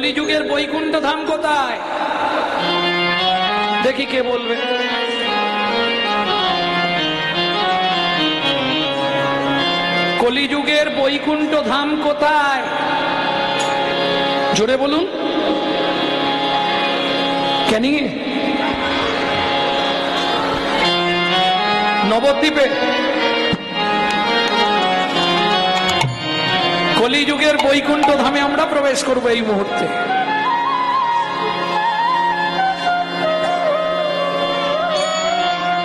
কলিযুগের বৈকুণ্ঠ ধাম কোথায়? দেখি কে বলবে। কলিযুগের বৈকুণ্ঠ ধাম কোথায়? জোরে বলুন। ক্যানিংয়ে, নবদ্বীপে। কলিযুগের বৈকুণ্ঠ ধামে আমরা প্রবেশ করব এই মুহূর্তে।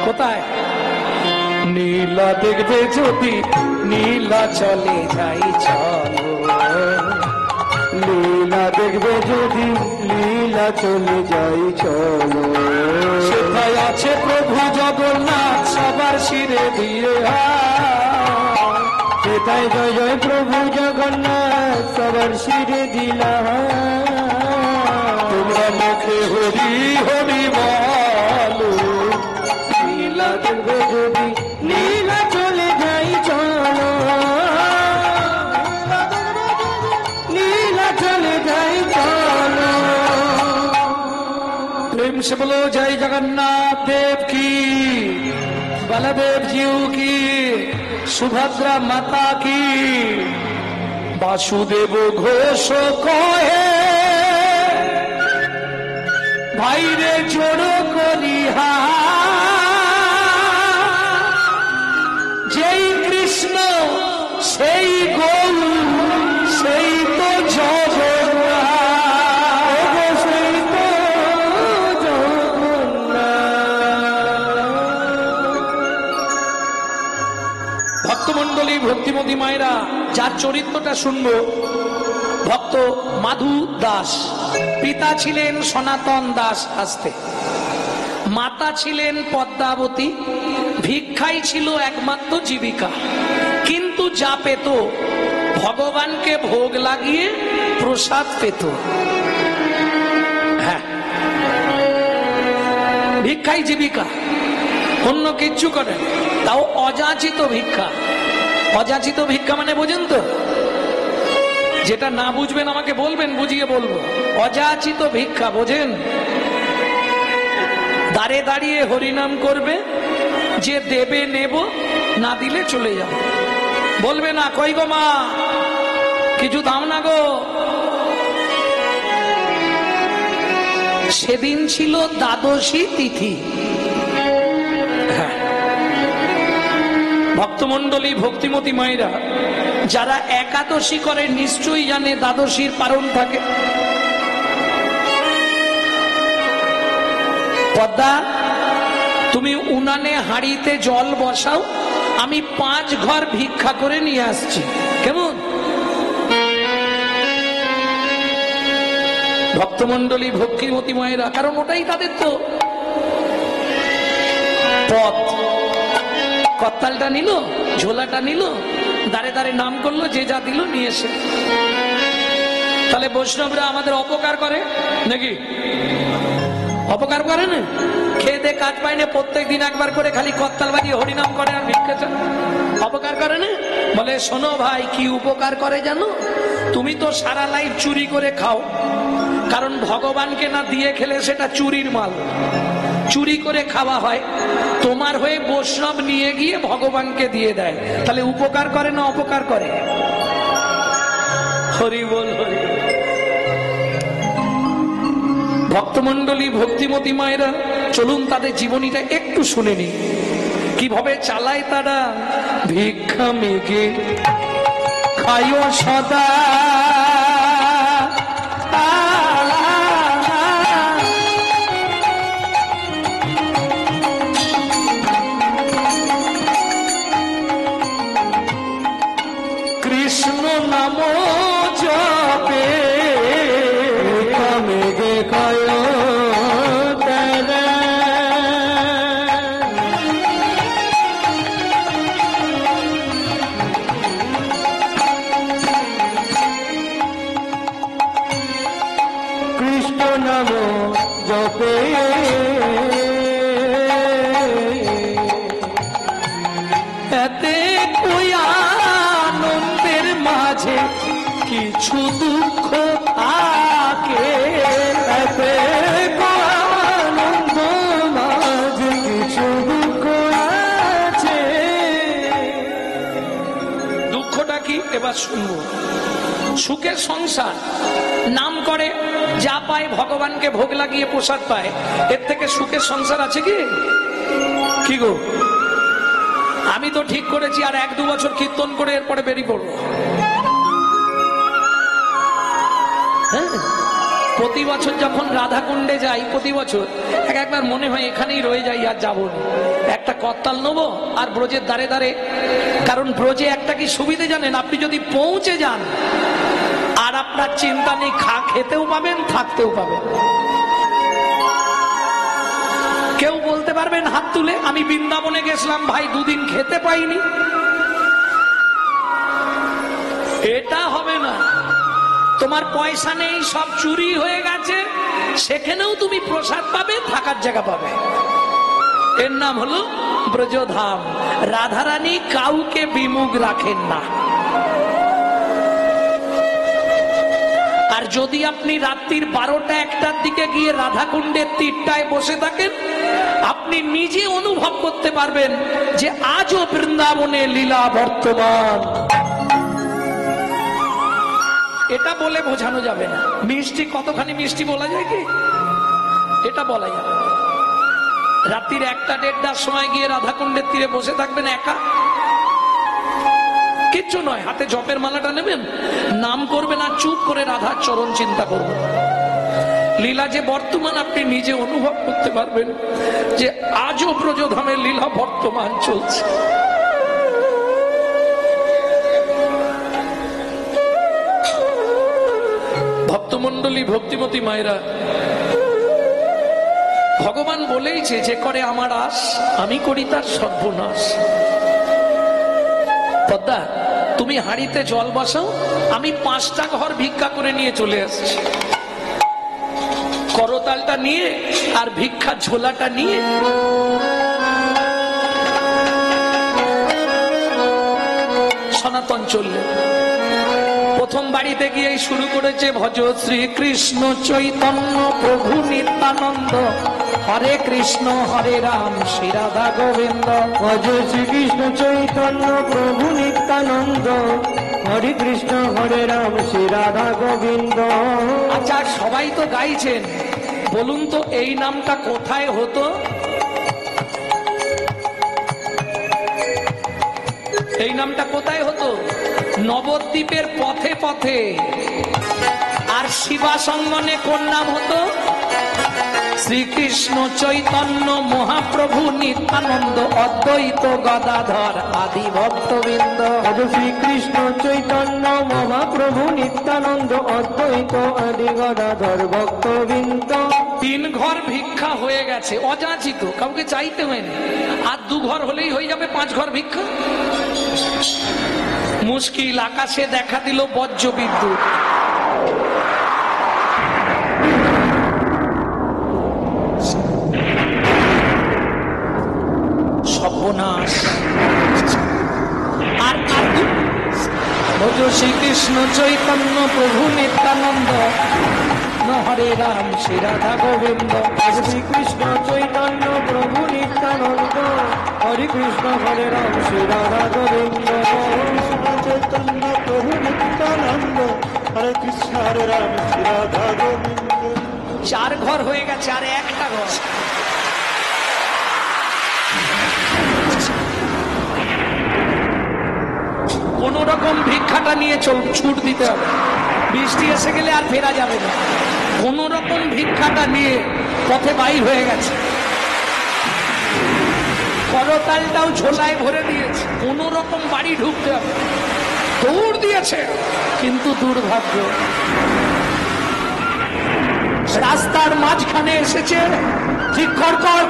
কোথায়? নীলা দেখবে যদি নীলা চলে যাই চলো, লীলা দেখবে যদি লীলা চলে যাই চলো। সেটাই আছে প্রভু জগন্নাথ সবার শিরে দিয়ে, সেটাই জয় জয় প্রভু জগন্নাথ সবার শিরে দিলা। তোমরা মুখে হরি হরি বলো, লীলা দেখবে যদি লীলা চলে যাই চলো, লীলা চলে যাই চলো। प्रेम से बोलो जय जगन्नाथ देव की, बलदेव जीव की, सुभद्रा माता की। वासुदेव घोष कहे भाई रे जोड़ो करिहा, जय कृष्ण সেই গৌর সেই তো জগন্নাথ, সেই তো জগন্নাথ। ভক্তমন্ডলী ভক্তিমতী মায়েরা, যার চরিত্রটা শুনবো ভক্ত মাধু দাস। পিতা ছিলেন সনাতন দাস আস্তে, মাতা ছিলেন পদ্মাবতী। ভিক্ষাই ছিল একমাত্র জীবিকা, কিন্তু যা পেত ভগবানকে ভোগ লাগিয়ে প্রসাদ পেত। হ্যাঁ, ভিক্ষাই জীবিকা, অন্য কিচ্ছু করে না। তাও অযাচিত ভিক্ষা। অযাচিত ভিক্ষা মানে বোঝেন তো? যেটা না বুঝবেন আমাকে বলবেন, বুঝিয়ে বলবো। অযাচিত ভিক্ষা বোঝেন? দাঁড়ে দাঁড়িয়ে হরিনাম করবে, যে দেবে নেব, না দিলে চলে যাবে। বলবে না কই গো মা কিছু দাও না গো। সেদিন ছিল দ্বাদশী তিথি। ভক্তমন্ডলী ভক্তিমতী মায়েরা, যারা একাদশী করে নিশ্চয়ই জানে দ্বাদশীর পারণ থাকে। পদ্মা, তুমি উনানে হাঁড়িতে জল বসাও, আমি 5 ঘর ভিক্ষা করে নিয়ে আসছি, কেমন? ভক্তমন্ডলী ভক্তিমতী মায়েরা, কারণ ওটাই তাদের তো পথ। কত্তালটা নিল, ঝোলাটা নিল, দাঁড়ে দাঁড়ে নাম করলো, যে যা দিল নিয়ে এসে। তাহলে বৈষ্ণবরা আমাদের অপকার করে নাকি? অপকার করে না? খেয়ে দে কাজ পায় না, প্রত্যেক দিন একবার করে খালি কত্তাল বাজিয়ে হরিনাম করে আর ভিক্ষা চায়। অপকার করে না? বলে শোনো ভাই, কি উপকার করে জানো? তুমি তো সারা লাইফ চুরি করে খাও, কারণ ভগবানকে না দিয়ে খেলে সেটা চুরির মাল, চুরি করে খাওয়া হয়। তোমার হয়ে বৈষ্ণব নিয়ে গিয়ে ভগবানকে দিয়ে দেয়, তাহলে উপকার করে না অপকার করে? হরি বল হরি। ভক্তমন্ডলী ভক্তিমতী মায়েরা, চলুন তাদের জীবনীটা একটু শুনে নি, কিভাবে চালায় তারা। ভিক্ষা মেঘে খায়ো সদা, কৃষ্ণ নাম জপে, ভিক্ষা মেঘে খায় তারা। কৃষ্ণ নাম জপে, এতে কই আনন্দের মাঝে কিছু দুঃখ থাকে। শুনবো। সুখের সংসার নাম করে, যা পায় ভগবানকে ভোগ লাগিয়ে প্রসাদ পায়, এর থেকে সুখের সংসার আছে কি? কি গো, আমি তো ঠিক করেছি আর 1-2 বছর কীর্তন করে এরপরে বেরিয়ে পড়বো। হ্যাঁ, প্রতি বছর যখন রাধাকুণ্ডে যাই, প্রতি বছর একবার মনে হয় এখানেই রয়ে যাই, আর যাবো না। একটা করতাল নেবো আর ব্রজের দ্বারে দ্বারে, কারণ ব্রজে একটা কি সুবিধে জানেন, আপনি যদি পৌঁছে যান আর আপনার চিন্তা নেই, খেতেও পাবেন থাকতেও পাবেন। কেউ বলতে পারবেন হাত তুলে, আমি বৃন্দাবনে গেছিলাম ভাই 2 দিন খেতে পাইনি? এটা হবে না। তোমার পয়সা নেই, সব চুরি হয়ে গেছে, সেখানেও তুমি প্রসাদ পাবে, থাকার জায়গা পাবে। এর নাম হলো ব্রজধাম। রাধারানী কাউকে বিমুখ রাখেন না। আর যদি আপনি রাত্রির 12টা-1টার দিকে গিয়ে রাধাকুণ্ডের তীরটায় বসে থাকেন, আপনি নিজে অনুভব করতে পারবেন যে আজও বৃন্দাবনে লীলা বর্তমান। এটা বলে বোঝানো যাবে না। মিষ্টি কতখানি মিষ্টি বলা যায় কি? এটা বলা যাবে। রাত্রির 1টা-1.5টার সময় গিয়ে রাধাকুণ্ডের তীরে বসে থাকবেন একা, কিচ্ছু নয়, হাতে জপের মালাটা নেবেন, নাম করবেন আর চুপ করে রাধার চরণ চিন্তা করবেন। লীলা যে বর্তমান আপনি নিজে অনুভব করতে পারবেন যে আজও ব্রজধামের লীলা বর্তমান চলছে। ভক্তমন্ডলী, ভক্তিমতী মায়েরা, ভগবান বলেইছে যে করে আমার আশ, আমি করি তার সর্বনাশ। পদ্মা, তুমি হাঁড়িতে জল বসাও, আমি 5টা ঘর ভিক্ষা করে নিয়ে চলে আসছি। করতালটা নিয়ে আর ভিক্ষা ঝোলাটা নিয়ে সনাতন চললেন। প্রথম বাড়িতে গিয়ে শুরু করেছে ভজ শ্রীকৃষ্ণ চৈতন্য প্রভু নিত্যানন্দ, হরে কৃষ্ণ হরে রাম শ্রী রাধা গোবিন্দ। ভজ শ্রীকৃষ্ণ চৈতন্য প্রভু নিত্যানন্দ, হরে কৃষ্ণ হরে রাম শ্রী রাধা গোবিন্দ। আচ্ছা, সবাই তো গাইছেন, বলুন তো এই নামটা কোথায় হতো? এই নামটা কোথায় হতো? নবদ্বীপের পথে পথে। আর শিবাসঙ্গনে কোন নাম হতো? শ্রীকৃষ্ণ চৈতন্য মহাপ্রভু নিত্যানন্দ অদ্বৈত গদাধর আদি ভক্তবৃন্দ। ভজ শ্রীকৃষ্ণ চৈতন্য মহাপ্রভু নিত্যানন্দ অদ্বৈত আদি গদাধর ভক্তবৃন্দ। 3 ঘর ভিক্ষা হয়ে গেছে, অযাচিত, কাউকে চাইতে হয়নি। আর 2 ঘর হলেই হয়ে যাবে 5 ঘর ভিক্ষা। মুশকিল, আকাশে দেখা দিল বজ্র বিদ্যুৎ। সর্বনাশ। আর ভজ শ্রীকৃষ্ণ চৈতন্য প্রভু নিত্যানন্দ, হরে রাম শ্রী রাধা গোবিন্দ। শ্রীকৃষ্ণ চৈতন্য প্রভু নিত্যানন্দ, হরে কৃষ্ণ হরে রাম শ্রী রাধা গোবিন্দ। চৈতন্য প্রভু নিত্যানন্দ, হরে কৃষ্ণ হরে রাম শ্রী রাধা গোবিন্দ। 4 ঘর হয়ে গেছে, আর 1টা ঘর। কোন রকম ভিক্ষাটা নিয়ে ছুট দিতে হবে। বৃষ্টি এসে গেলে আর ফেরা যাবে না। কোন রকম ভিক্ষাটা নিয়ে পথে বাইর হয়ে গেছে। করতালটাও ঝোলায় ভরে দিয়েছে, কোন রকম বাড়ি ঢুকতে হবে। দৌড় দিয়েছে, কিন্তু দুর্ভাগ্য রাস্তার মাঝখানে এসেছে, ঠিক কড়কড়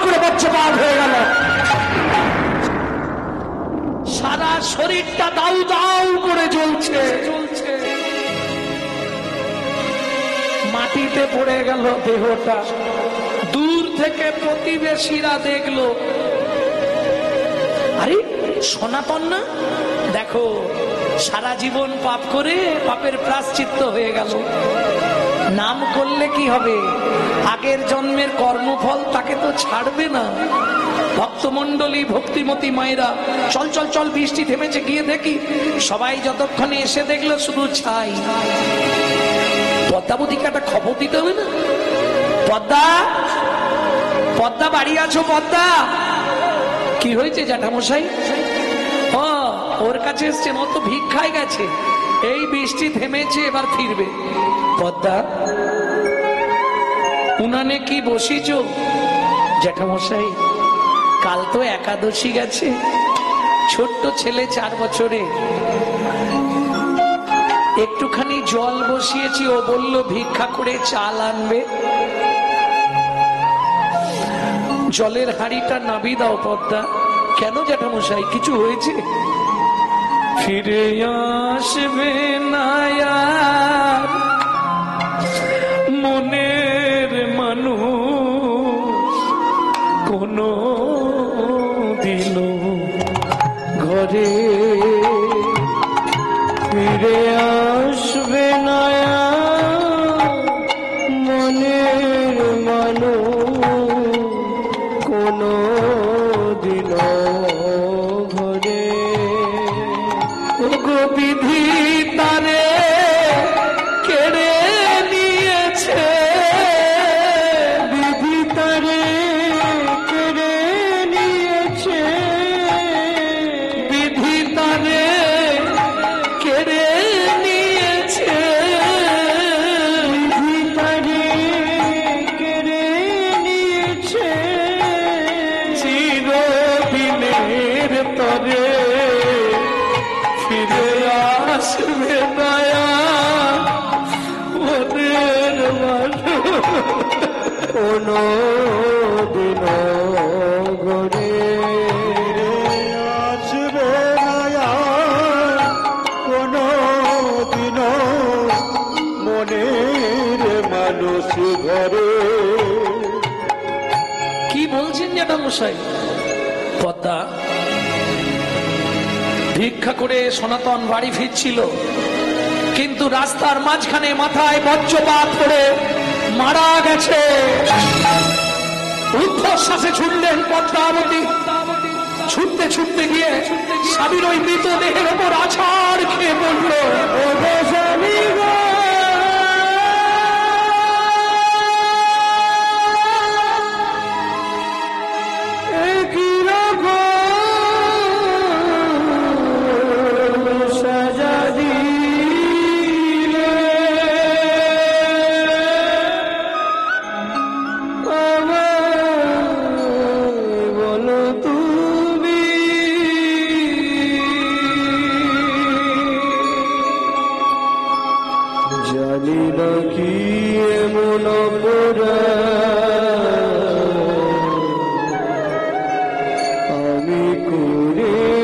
করে বজ্রপাত হয়ে গেল। সারা শরীরটা দাউ দাউ করে জ্বলছে। মাটিতে পড়ে গেল দেহটা। দূর থেকে প্রতিবেশীরা দেখলো, আরে সনাতন না, দেখো সারা জীবন পাপ করে পাপের প্রায়শ্চিত্ত হয়ে গেল। নাম করলে কি হবে? আগের জন্মের কর্মফল তাকে তো ছাড়বে না। ভক্তমন্ডলী, ভক্তিমতী মায়েরা, চল চল চল, বৃষ্টি থেমেছে, গিয়ে দেখি। সবাই যতক্ষণে এসে দেখলো শুধু ছাই। পদ্মাবতীকে একটা খবর দিতে হবে না? পদ্মা, পদ্মা বাড়ি আছো? পদ্মা, কি হয়েছে জ্যাঠামশাই? ও, ওর কাছে এসছেন, ও তো ভিক্ষায় গেছে, এই বৃষ্টি থেমেছে, এবার ফিরবে। পদ্মা, উনানে কি বসিছ? জ্যাঠামশাই, কাল তো একাদশী গেছে, ছোট্ট ছেলে 4 বছরে, একটুখানি জল বসিয়েছি, ও বলল ভিক্ষা করে চাল আনবে। জলের হাঁড়িটা নাবি দাও পদ্মা। কেন জ্যাঠামশাই, কিছু হয়েছে? ফিরে আসবে না আর মনের মানুষ কোনো দিন ঘরে, ফিরে আসবে না মনের মানুষ কোনো দিন ঘরে। বিধি তারে কেড়ে নিয়েছে, বিধি তারে কেড়ে নিয়েছে, বিধি তারে কেড়ে নিয়েছে, বিধি তারে কেড়ে নিয়েছে। চিরদিনের তরে ফিরে আসবে দয়া মনের মানুষ কোনো দিন ঘরে আসবে না কোনো দিন মনের মানুষ ঘরে। কি বলছেন জ্যাঠামশাই? পদ্মা ভিক্ষা করে সনাতন বাড়ি ফিরছিল, কিন্তু রাস্তার মাঝখানে মাথায় বজ্রপাত করে মারা গেছে। উদ্ধশ্বাসে ছুটলেন পদ্মাবতী, ছুটতে ছুটতে গিয়ে স্বামীর ওই মৃতদেহের ওপর আছাড় খেয়ে পড়ল। ও গো স্বামী গো, এ কি রকম সাজা দিলে আমায়, বলো তুমি জানি না কি এমন আমি করেছি,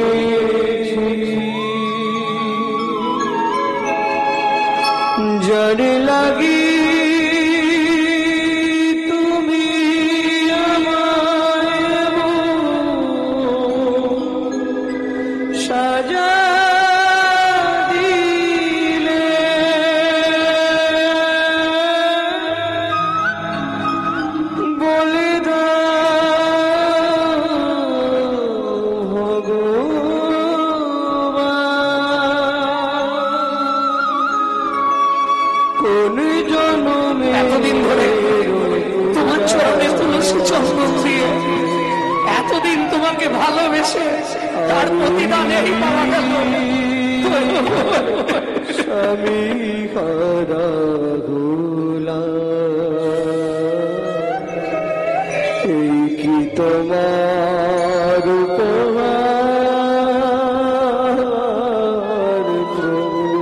জানি লাগি তুমি আমায় সাজা দিলে। বলে দাও ভগবান, কোন জন্মে এতদিন ধরে তোমার চরণে তুলসী চন্দন দিয়ে, এতদিন তোমাকে ভালোবেসে তার প্রতিদানে পাওয়া গেল স্বামী হারা এই কি তোমার উপহার প্রভু,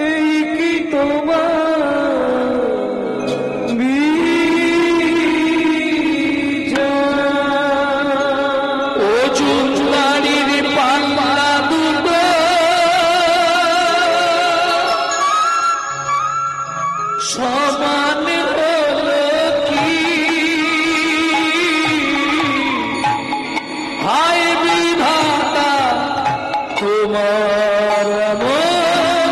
এই কি তোমার বিচার। ও চুনবাড়ির পাল্লা দুটো সমান হলো কি, হায় বিধাতা তোমার এমন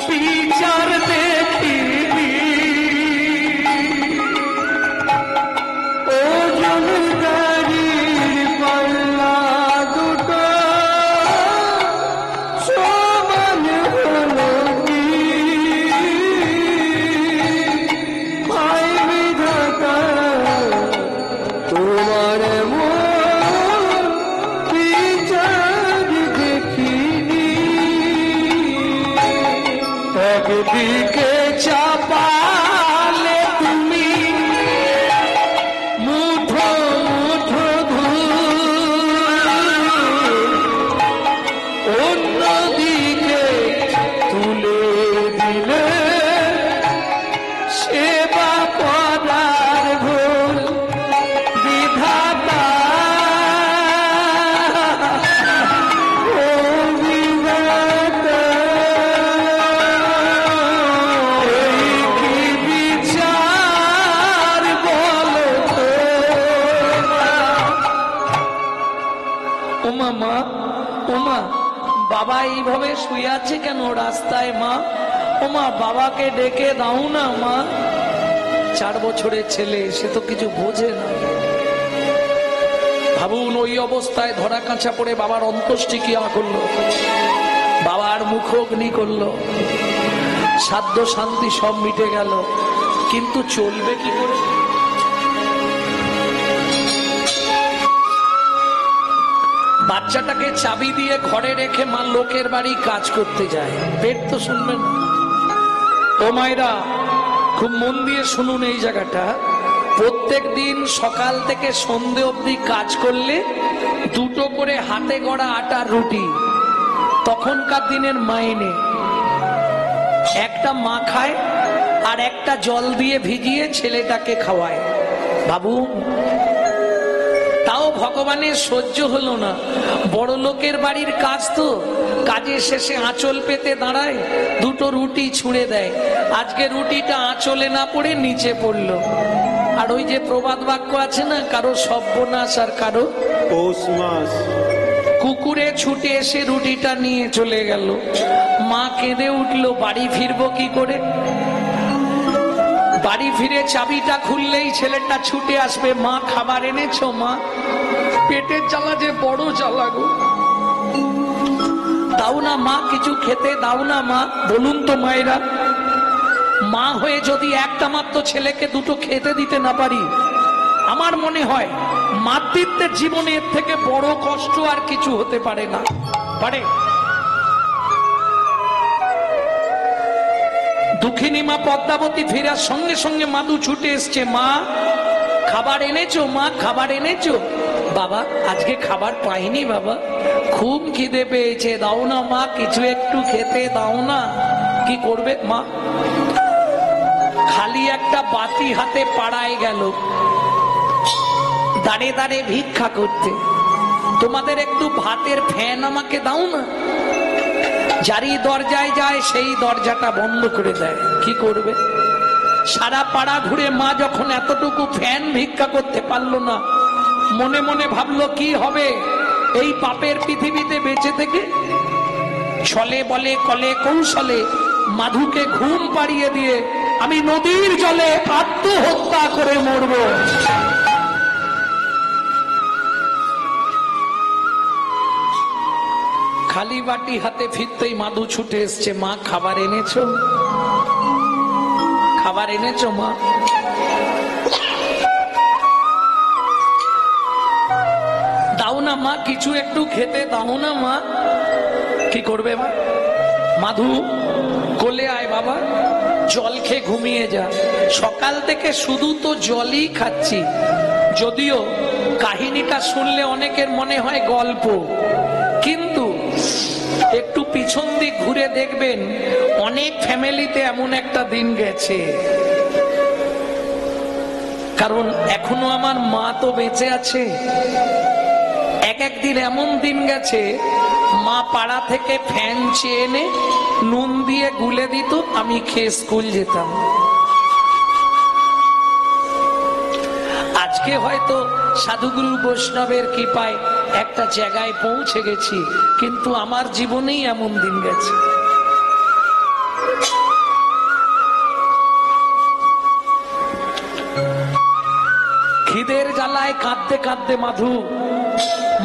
বিচার। আর দেখিনি ওজন গাড়ির পাল্লা দুটো সমান হলো কি ভাই বিধাতা তোমার মন বিচার দেখিনি একদিকে চাপালে তুমি মুঠো মুঠো ধূল, অন্যদিকে তুলে দিলে সেবা করার ভুল। বিধাতা ও বিধাতা এই কি বিচার বলো তো? ওমা মা, ওমা বাবা এইভাবে শুয়ে আছে কেন রাস্তায়? মা, ওমা বাবাকে ডেকে দাও না মা। 4 বছরের ছেলে, সে তো কিছু বোঝে না। ভাবুন, ওই অবস্থায় ধরা কাঁচা পড়ে বাবার অন্ত্যেষ্টি ক্রিয়া করলো, বাবার মুখগ্নি করলো, সাধ্য শান্তি সব মিটে গেল, কিন্তু চলবে কি করে? বাচ্চাটাকে চাবি দিয়ে ঘরে রেখে মা লোকের বাড়ি কাজ করতে যায়, পেট তো শুনবেন। ও মায়েরা, খুব মন দিয়ে শুনুন এই জায়গাটা। প্রত্যেক দিন সকাল থেকে সন্ধে অবধি কাজ করলে 2টো করে হাতে গড়া আটার রুটি তখনকার দিনের মাইনে। একটা মা খায় আর একটা জল দিয়ে ভিজিয়ে ছেলেটাকে খাওয়ায়। ভাবুন, তাও ভগবানের সহ্য হলো না। বড় লোকের বাড়ির কাজ তো, কাজের শেষে আঁচল পেতে দাঁড়ায়, 2টো রুটি ছুঁড়ে দেয়। আজকে রুটিটা আঁচলে না পড়ে নিচে পড়লো। আর ওই যে প্রবাদ বাক্য আছে না, কারো সর্বনাশ আর কারো পৌষ মাস। কুকুরে ছুটে এসে রুটিটা নিয়ে চলে গেল। মা কেঁদে উঠলো, বাড়ি ফিরবো কি করে? বাড়ি ফিরে চাবিটা খুললেই ছেলেটা ছুটে আসবে, মা খাবার এনেছো? মা, পেটের জ্বালা যে বড় জ্বালা গো, দাও না মা, কিছু খেতে দাও না মা। বলুন তো মায়েরা, মা হয়ে যদি একটা মাত্র ছেলেকে 2টো খেতে দিতে না পারি, আমার মনে হয় মাতৃত্বের জীবনের থেকে বড় কষ্ট আর কিছু হতে পারে না। পারে? দুঃখিনী মা পদ্মাবতী ফেরার সঙ্গে সঙ্গে মাদু ছুটে এসছে, মা খাবার এনেছো? মা খাবার এনেছো? বাবা আজকে খাবার পাইনি বাবা, খুব খিদে পেয়েছে, দাও না মা, কিছু একটু খেতে দাও না। কি করবে মা? খালি একটা বাতি হাতে পাড়ায় গেল দাঁড়ে দাঁড়ে ভিক্ষা করতে, তোমাদের একটু ভাতের ফ্যান আমাকে দাও না। যারই দরজায় যায় সেই দরজাটা বন্ধ করে দেয়। কি করবে? সারা পাড়া ঘুরে মা যখন এতটুকু ফ্যান ভিক্ষা করতে পারলো না, মনে মনে ভাবলো কি হবে এই পাপের পৃথিবীতে বেঁচে থেকে? ছলে বলে কলে কৌশলে মাধুকে ঘুম পাড়িয়ে দিয়ে আমি নদীর জলে আত্মহত্যা করে মরব। খালি বাটি হাতে ফিরতেই মাধু ছুটে এসছে, মা খাবার এনেছো? খাবার এনেছো মা? দাও না মা, কিছু একটু খেতে দাও না মা। কি করবে মা? মাধু কোলে আয় বাবা, জল খেয়ে ঘুমিয়ে যা। সকাল থেকে শুধু তো জলই খাচ্ছি। যদিও কাহিনীটা শুনলে অনেকের মনে হয় গল্প, কিন্তু একটু পিছন দিক ঘুরে দেখবেন অনেক ফ্যামিলিতে এমন একটা দিন গেছে। কারণ এখনো আমার মা তো বেঁচে আছে। একদিন এমন দিন গেছে, মা পাড়া থেকে ফ্যান চেয়ে এনে নুন দিয়ে গুলে দিত, আমি খেয়ে স্কুল যেতাম। আজকে হয়তো সাধুগুরু বৈষ্ণবের কৃপায় একটা জায়গায় পৌঁছে গেছি, কিন্তু আমার জীবনেই এমন দিন গেছে। জ্বালায় কাঁদতে কাঁদতে মাধু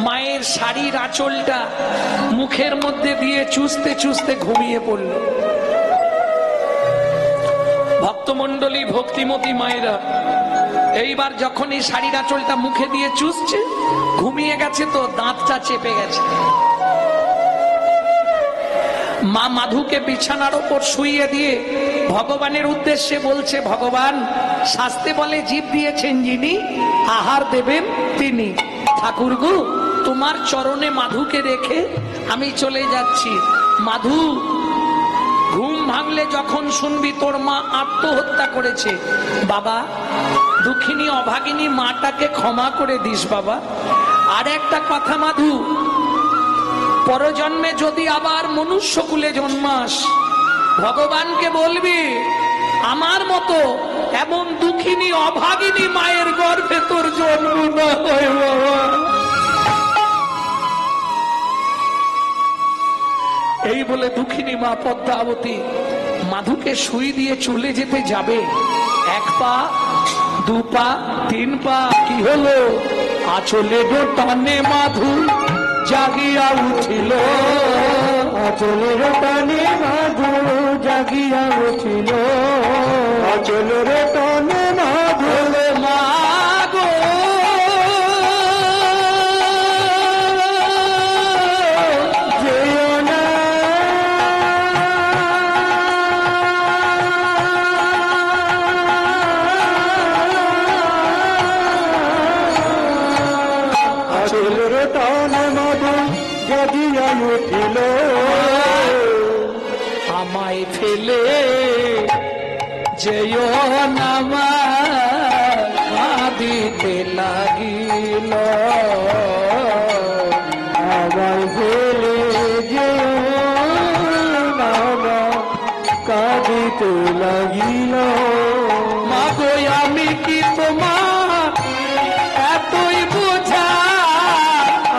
মায়ের শাড়ির আঁচলটা মুখের মধ্যে দিয়ে চুষতে চুষতে ঘুমিয়ে পড়ল। ভক্তমণ্ডলী, ভক্তিমতী মায়েরা, এইবার যখন এই শাড়ির আঁচলটা মুখে দিয়ে চুষছে, ঘুমিয়ে গেছে তো দাঁতটা চেপে গেছে। মা মাধুকে বিছানার ওপর শুইয়ে দিয়ে ভগবানের উদ্দেশ্যে বলছে, ভগবান, শাস্তে বলে জীব দিয়েছেন যিনি, আহার দেবেন তিনি। ঠাকুর গো, তোমার চরণে মাধুকে রেখে আমি চলে যাচ্ছি। মাধু, ঘুম ভাঙলে যখন শুনবি তোর মা আত্মহত্যা করেছে, বাবা দুঃখিনী অভাগিনী মাটাকে ক্ষমা করে দিস বাবা। আর একটা কথা মাধু, পরজন্মে যদি আবার মনুষ্যকুলে জন্মাস, ভগবানকে বলবি আমার মতো এমন দুঃখিনী অভাগিনী মায়ের গর্ভে তোর জন্ম না হয় বাবা। এই বলে দুঃখিনী মা পদ্মাবতী মাধুকে সুই দিয়ে চলে যেতে যাবে। এক পা, দু পা, তিন পা, কি হলো? আঁচলে টানে মাধু জাগিয়া উঠিল। আচলের টানে মাধু জাগিয়া উঠিল। আচলের টানে মাধু মাগো যেও না, আচলের টানে মাধু জাগিয়া উঠিল। আমায় ফেলে যেও না মা, কাঁদিতে লাগিল। আমায় ফেলে যেও না মা, কাঁদিতে লাগিল। মাগো আমি কি তোমার এতই বোঝা?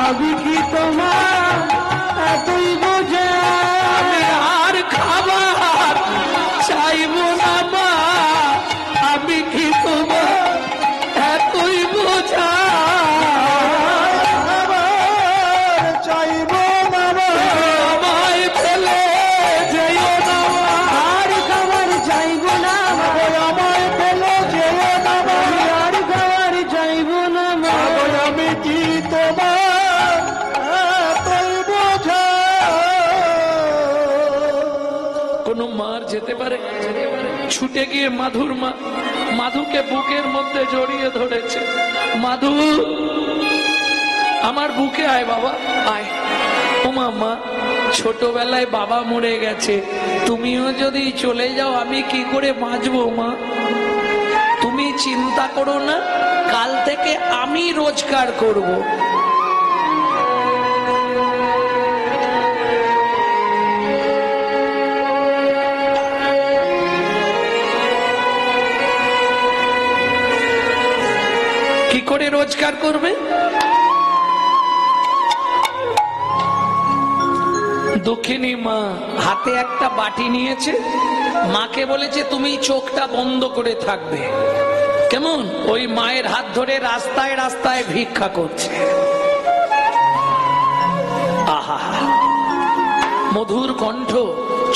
আমি কি তোমার এতই বোঝা? আমি আর খাবার চাইব না মা, আমি কি তোমার এতই বোঝা? আবার চাইব না মা, আমায় ফেলে যেও না মা। আর খাবার চাইব না মা, আমায় ফেলে যেও না মা, আর খাবার চাইব না মা। আমি কি তোমার এতই বোঝা? কোন মার যেতে পারে? ছুটে গিয়ে মাধুর মা মাধুকে বুকের মধ্যে জড়িয়ে ধরেছে। মাধু, আমার বুকে আয় বাবা, আয়। ওমা মা, ছোটবেলায় বাবা মরে গেছে, তুমিও যদি চলে যাও আমি কি করে বাঁচবো মা? তুমি চিন্তা করো না, কাল থেকে আমি রোজগার করব। কি করে রোজগার করবে? দক্ষিণী মা হাতে একটা বাটি নিয়েছে, মাকে বলেছে তুমি চোখটা বন্ধ করে থাকবে। কেমন? ওই মায়ের হাত ধরে রাস্তায় রাস্তায় ভিক্ষা করছে। আহা, মধুর কণ্ঠ,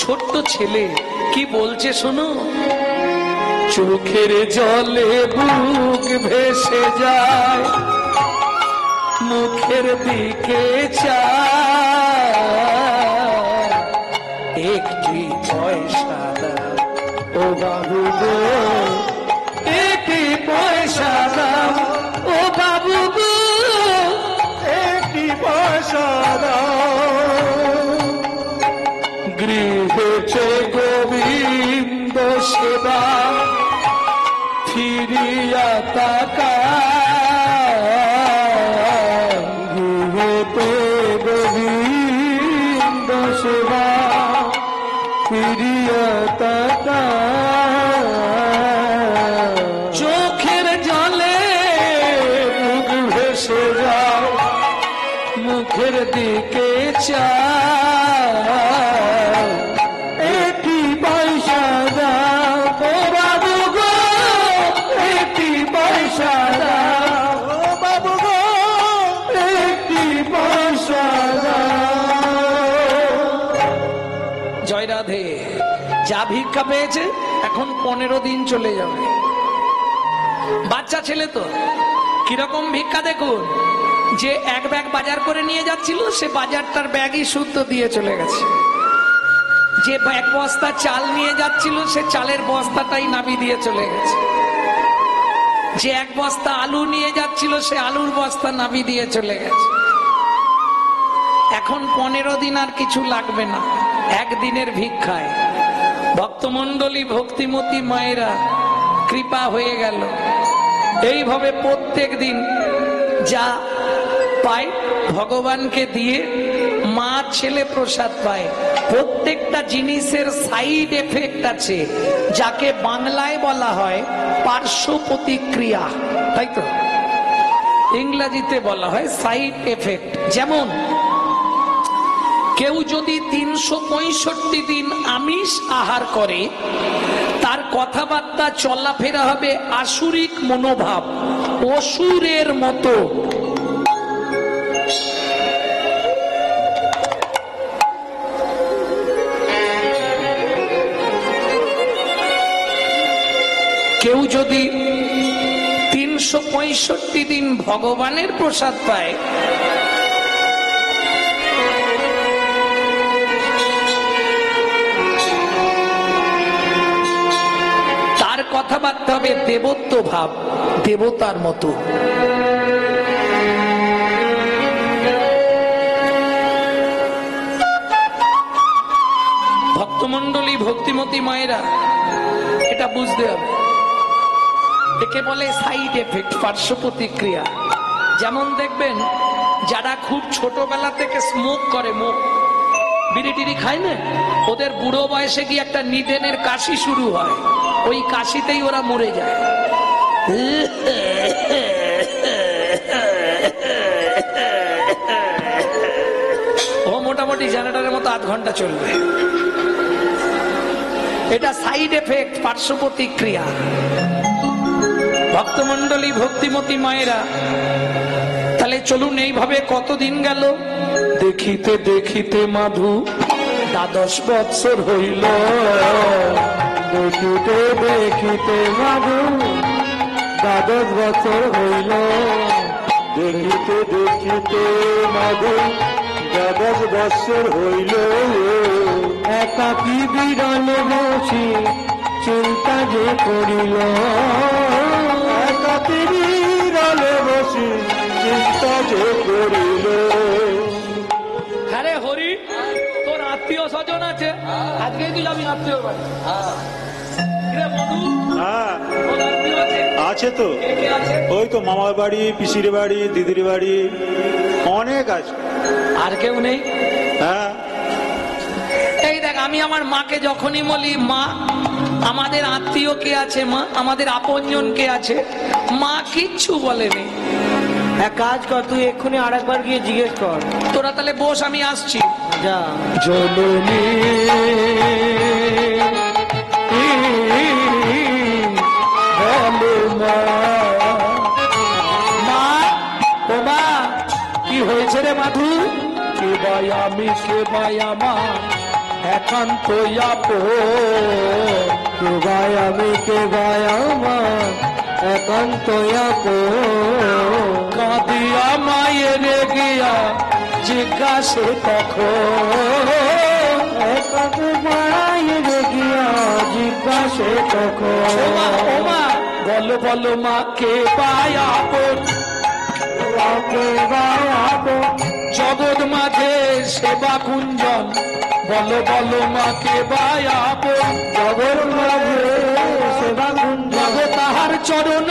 ছোট্ট ছেলে কি বলছে শোনো। চোখের জলে বুক ভেসে যায়, মুখের দিকে চায়, একটি পয়সা দাও ও বাবু গো, একটি পয়সা দাও ও বাবু গো, একটি পয়সা দাও। গৃহেতে গোবিন্দ সেবা ফিরিয়া তাকায়, গৃহেতে গোবিন্দ সেবা ফিরিয়া তাকায়। চোখের জলে মুখ ভেসে যাও, মুখের দিকে চাও, একটি পয়সা দাও ও বাবু গো, একটি পয়সা দাও। যা ভিক্ষা পেয়েছে এখন 15 দিন চলে যাবে। বাচ্চা ছেলে তো কিরকম ভিক্ষা দেখুন, যে এক ব্যাগ বাজার করে নিয়ে যাচ্ছিল সে বাজারটার ব্যাগই শুদ্ধ দিয়ে চলে গেছে। যে এক বস্তা চাল নিয়ে যাচ্ছিল সে চালের বস্তাটাই নাবি দিয়ে চলে গেছে। যে এক বস্তা আলু নিয়ে যাচ্ছিল সে আলুর বস্তা নাবি দিয়ে চলে গেছে। এখন 15 দিন আর কিছু লাগবে না, একদিনের ভিক্ষায় ভক্তমণ্ডলী ভক্তিমতী মায়েরা কৃপা হয়ে গেল। এইভাবে প্রত্যেক দিন যা পায় ভগবানকে দিয়ে মা ছেলে প্রসাদ পায়। প্রত্যেকটা জিনিসের সাইড এফেক্ট আছে, যাকে বাংলায় বলা হয় পার্শ্ব প্রতিক্রিয়া, তাই তো ইংরেজিতে বলা হয় সাইড এফেক্ট। যেমন কেউ যদি 365 দিন আমিষ আহার করে, তার কথাবার্তা চলাফেরা হবে আসুরিক মনোভাব, অসুরের মতো। কেউ যদি 365 দিন ভগবানের প্রসাদ পায়, তার কথাবার্তা হবে দেবত্ব ভাব, দেবতার মতো। ভক্তমণ্ডলী ভক্তিমতী মায়েরা এটা বুঝতে হবে। একে বলে সাইড এফেক্ট, পার্শ্ব প্রতিক্রিয়া। যেমন দেখবেন যারা খুব ছোটবেলা থেকে স্মোক করে, বিড়ি টিড়ি খায় না, ওদের বুড়ো বয়সে গিয়ে একটা নিদেনের কাশি শুরু হয়, ওই কাশিতেই ওরা মরে যায়। ও মোটামুটি জেনারেটরের মতো 8 ঘন্টা চলবে। এটা সাইড এফেক্ট, পার্শ্ব প্রতিক্রিয়া। ভক্তমণ্ডলী ভক্তিমতী মায়েরা তাহলে চলুন এইভাবে কতদিন গেল। দেখিতে দেখিতে মাধু 12 বৎসর হইল, দেখিতে দেখিতে মাধু 12 বছর হইল, দেখিতে দেখিতে মাধু 12 বছর হইল। একাকী বিরলে বসি চিন্তা যে করিল, একাকী বিরলে বসি চিন্তা যে করিল। আরে হরি, তোর আত্মীয় স্বজন আছে, আজকে তুই যাবি আত্মীয় বাড়ি? আছে তো, ওই তো মামার বাড়ি, পিসির বাড়ি, দিদির বাড়ি, অনেক আছে। আর কেউ নেই? হ্যাঁ। এই দেখ, আমি আমার মাকে যখনই বলি মা আমাদের আত্মীয় কে আছে, মা আমাদের আপনজন কে আছে, মা কিচ্ছু বলেনি। এক কাজ কর, তুই এক্ষুনি আরেকবার গিয়ে জিজ্ঞেস কর। তোরা তাহলে বস, আমি আসছি। যা। জননী মা, কি হয়েছে রে মাধু? কে ভাই আমি, কে ভাই আমার একান্ত কে ভাই আমি, কে ভাই আমার একান্ত কাঁদিয়া মায়ের গিয়া জিজ্ঞাসে তখন, মায়ের গিয়া জিজ্ঞাসে তখন। বলো বলো মা কে ভাই আপন, জগৎ মাঝে সেবা কুঞ্জন, বলো বলো মা কে ভাই আপন, জগৎ মাঝে সেবা কুঞ্জন। তাহার চরণ